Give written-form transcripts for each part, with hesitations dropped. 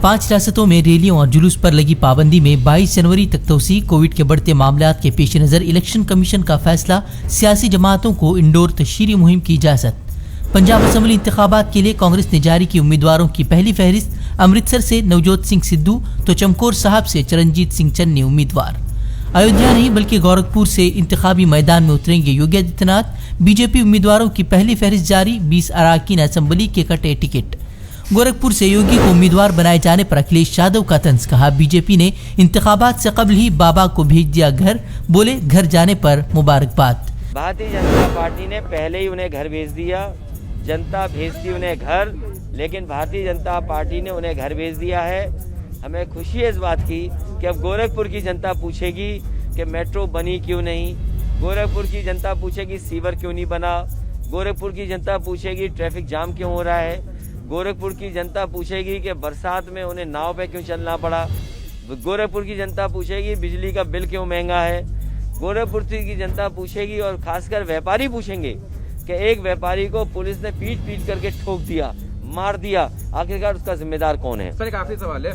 5 ریاستوں میں ریلیوں اور جلوس پر لگی پابندی میں 22 جنوری تک توسیع۔ کووڈ کے بڑھتے معاملات کے پیش نظر الیکشن کمیشن کا فیصلہ، سیاسی جماعتوں کو انڈور تشہیری مہم کی اجازت۔ پنجاب اسمبلی انتخابات کے لیے کانگریس نے جاری کی امیدواروں کی پہلی فہرست۔ امرتسر سے نوجوت سنگھ سدھو تو چمکور صاحب سے چرنجیت سنگھ چنی امیدوار۔ ایودھیا نہیں بلکہ گورکھپور سے انتخابی میدان میں اتریں گے یوگی آدتیہ ناتھ۔ بی جے پی امیدواروں کی پہلی فہرست جاری، 20 اراکین اسمبلی کے کٹے ٹکٹ۔ گورکھپور سے یوگی کو امیدوار بنائے جانے پر اکھلیش یادو کا طنز، کہا بی جے پی نے انتخابات سے قبل ہی بابا کو بھیج دیا گھر، بولے گھر جانے پر مبارکباد۔ بھارتیہ جنتا پارٹی نے پہلے ہی انہیں گھر بھیج دیا، جنتا بھیجتی انہیں گھر، لیکن بھارتیہ جنتا پارٹی نے انہیں گھر بھیج دیا ہے۔ ہمیں خوشی ہے اس بات کی کہ اب گورکھپور کی جنتا پوچھے گی کہ میٹرو بنی کیوں نہیں، گورکھپور کی جنتا پوچھے گی سیور کیوں نہیں بنا، گورکھپور کی جنتا پوچھے گی ٹریفک جام کیوں ہو رہا ہے، گورکھپور کی جنتا پوچھے گی کہ برسات میں انہیں ناؤ پہ کیوں چلنا پڑا، گورکھپور کی جنتا پوچھے گی بجلی کا بل کیوں مہنگا ہے، گورکھپور کی جنتا پوچھے گی اور خاص کر ویپاری پوچھیں گے کہ ایک ویپاری کو پولیس نے پیٹ پیٹ کر کے ٹھوک دیا، مار دیا، آخرکار اس کا ذمہ دار کون ہے؟ سر ایک آخری سوال ہے،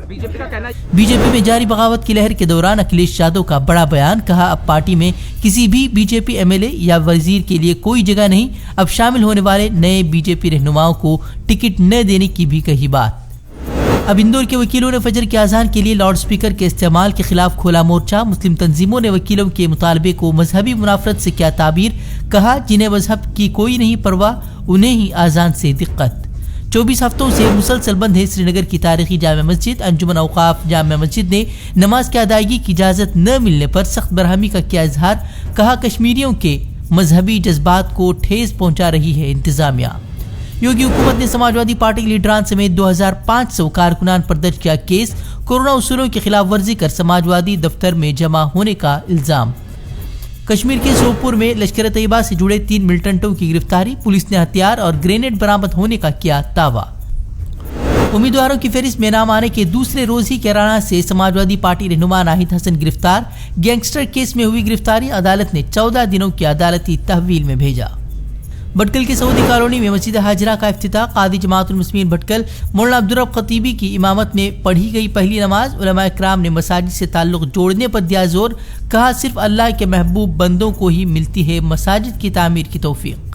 بی جے پی کا کہنا ہے بی جے پی میں جاری بغاوت کی لہر کے دوران اکھلیش یادو کا بڑا بیان، کہا اب پارٹی میں کسی بھی B J P M L A یا وزیر کے لیے کوئی جگہ نہیں، اب شامل ہونے والے نئے بی جے پی رہنماؤں کو ٹکٹ نہ دینے کی بھی کہی بات۔ اب اندور کے وکیلوں نے فجر کی اذان کے لیے لاؤڈ سپیکر کے استعمال کے خلاف کھولا مورچہ۔ مسلم تنظیموں نے وکیلوں کے مطالبے کو مذہبی منافرت سے کیا تعبیر، کہا جنہیں مذہب کی کوئی نہیں پرواہ انہیں ہی اذان سے دقت۔ 24 ہفتوں سے مسلسل بند ہے سری نگر کی تاریخی جامع مسجد۔ انجمن اوقاف جامع مسجد نے نماز کی ادائیگی کی اجازت نہ ملنے پر سخت برہمی کا کیا اظہار، کہا کشمیریوں کے مذہبی جذبات کو ٹھیس پہنچا رہی ہے انتظامیہ۔ یوگی حکومت نے سماجوادی پارٹی لیڈران سمیت 2500 کارکنان پر درج کیا کیس، کورونا اصولوں کی خلاف ورزی کر سماجوادی دفتر میں جمع ہونے کا الزام۔ کشمیر کے سوپور میں لشکر طیبہ سے جڑے 3 ملٹنٹوں کی گرفتاری، پولیس نے ہتھیار اور گرینیڈ برآمد ہونے کا کیا دعویٰ۔ امیدواروں کی فہرست میں نام آنے کے دوسرے روز ہی کیرانہ سے سماجوادی پارٹی رہنما ناہید حسن گرفتار، گینگسٹر کیس میں ہوئی گرفتاری، عدالت نے 14 دنوں کی عدالتی تحویل میں بھیجا۔ بھٹکل کے سعودی کالونی میں مسجد ہاجرہ کا افتتاح، قاضی جماعت المسلمین بھٹکل مولانا عبدالرب خطیبی کی امامت میں پڑھی گئی پہلی نماز۔ علماء کرام نے مساجد سے تعلق جوڑنے پر دیا زور، کہا صرف اللہ کے محبوب بندوں کو ہی ملتی ہے مساجد کی تعمیر کی توفیق۔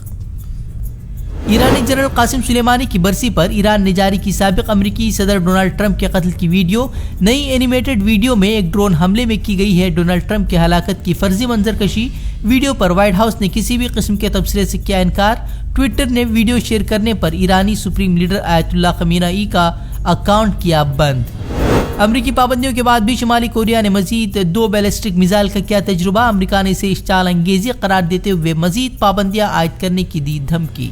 ایرانی جنرل قاسم سلیمانی کی برسی پر ایران نے جاری کی سابق امریکی صدر ڈونلڈ ٹرمپ کے قتل کی ویڈیو۔ نئی اینیمیٹڈ ویڈیو میں ایک ڈرون حملے میں کی گئی ہے ڈونلڈ ٹرمپ کی ہلاکت کی فرضی منظر کشی۔ ویڈیو پر وائٹ ہاؤس نے کسی بھی قسم کے تبصرے سے کیا انکار۔ ٹویٹر نے ویڈیو شیئر کرنے پر ایرانی سپریم لیڈر آیت اللہ خمینئی کا اکاؤنٹ کیا بند۔ امریکی پابندیوں کے بعد بھی شمالی کوریا نے مزید 2 بیلسٹک میزائل کا کیا تجربہ، امریکہ نے اسے اشتعال انگیزی قرار دیتے ہوئے مزید پابندیاں عائد کرنے کی دی دھمکی۔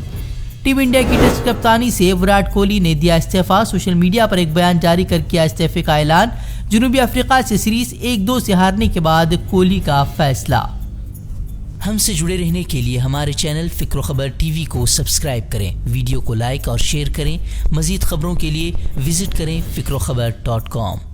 ٹیم انڈیا کی ٹیسٹ کپتانی سے وراٹ کوہلی نے دیا استعفیٰ، سوشل میڈیا پر ایک بیان جاری کر کیا استعفے کا اعلان۔ جنوبی افریقہ سے سیریز 1-2 سے ہارنے کے بعد کوہلی کا فیصلہ۔ ہم سے جڑے رہنے کے لیے ہمارے چینل فکر و خبر ٹی وی کو سبسکرائب کریں، ویڈیو کو لائک اور شیئر کریں۔ مزید خبروں کے لیے وزٹ کریں فکروخبر.com۔